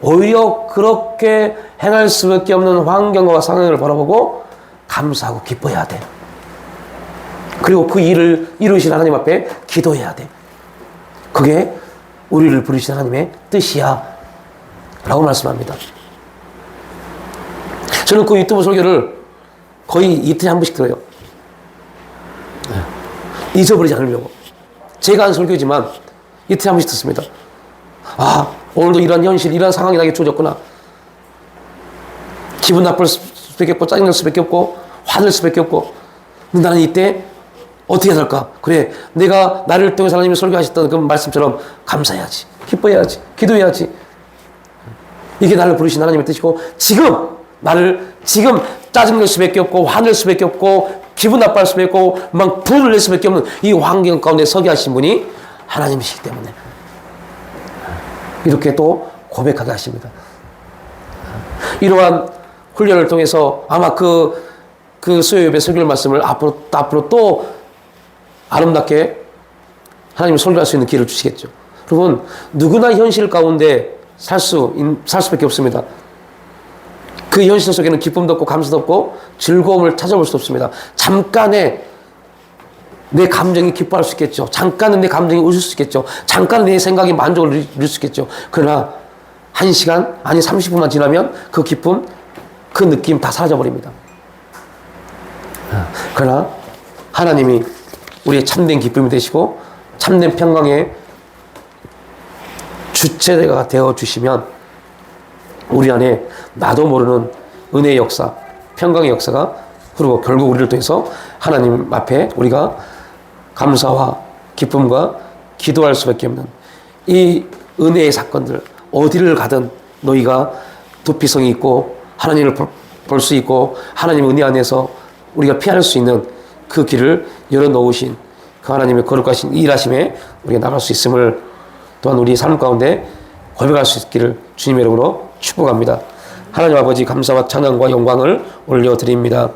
오히려 그렇게 행할 수밖에 없는 환경과 상황을 바라보고 감사하고 기뻐해야 돼. 그리고 그 일을 이루신 하나님 앞에 기도해야 돼. 그게 우리를 부르신 하나님의 뜻이야 라고 말씀합니다. 저는 그 유튜브 설교를 거의 이틀에 한 번씩 들어요. 잊어버리지 않으려고. 제가 한 설교지만 이틀에 한 번씩 듣습니다. 아, 오늘도 이런 현실, 이런 상황이 나에게 주어졌구나. 기분 나쁠 수밖에 없고, 짜증날 수밖에 없고, 화낼 수밖에 없고. 근데 나는 이때 어떻게 해야 할까? 그래, 내가 나를 통해서 하나님이 설교하셨던 그 말씀처럼 감사해야지, 기뻐해야지, 기도해야지. 이게 나를 부르신 하나님의 뜻이고, 지금 짜증낼 수밖에 없고, 화낼 수밖에 없고, 기분 나빠할 수밖에 없고, 막 분을 낼 수밖에 없는 이 환경 가운데 서게 하신 분이 하나님이시기 때문에 이렇게 또 고백하게 하십니다. 이러한 훈련을 통해서 아마 그 수요 예배 설교 말씀을 앞으로 또 아름답게 하나님이 설교할 수 있는 기회를 주시겠죠. 여러분, 누구나 현실 가운데 살 수밖에 없습니다. 그 현실 속에는 기쁨도 없고 감사도 없고 즐거움을 찾아볼 수 없습니다. 잠깐의 내 감정이 기뻐할 수 있겠죠. 잠깐은 내 감정이 웃을 수 있겠죠. 잠깐은 내 생각이 만족을 누릴 수 있겠죠. 그러나 1시간, 아니 30분만 지나면 그 기쁨, 그 느낌 다 사라져버립니다. 그러나 하나님이 우리의 참된 기쁨이 되시고 참된 평강의 주체가 되어주시면 우리 안에 나도 모르는 은혜의 역사, 평강의 역사가 흐르고 결국 우리를 통해서 하나님 앞에 우리가 감사와 기쁨과 기도할 수밖에 없는 이 은혜의 사건들, 어디를 가든 너희가 도피성이 있고 하나님을 볼 수 있고 하나님 은혜 안에서 우리가 피할 수 있는 그 길을 열어놓으신 그 하나님의 거룩하신 일하심에 우리가 나갈 수 있음을 또한 우리 삶 가운데 고백할 수 있기를 주님의 이름으로 축복합니다. 하나님 아버지 감사와 찬양과 영광을 올려드립니다.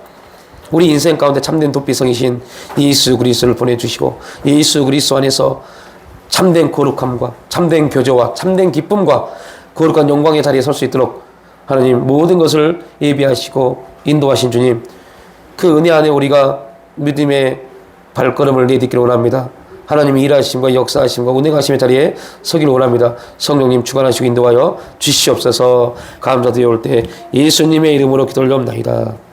우리 인생 가운데 참된 도피성이신 예수 그리스도를 보내주시고 예수 그리스도 안에서 참된 거룩함과 참된 교제와 참된 기쁨과 거룩한 영광의 자리에 설 수 있도록 하나님 모든 것을 예비하시고 인도하신 주님, 그 은혜 안에 우리가 믿음의 발걸음을 내딛기를 원합니다. 하나님의 일하심과 역사하심과 운행하심의 자리에 서기를 원합니다. 성령님 주관하시고 인도하여 주시옵소서. 감사드려 올 때 예수님의 이름으로 기도 올려옵나이다.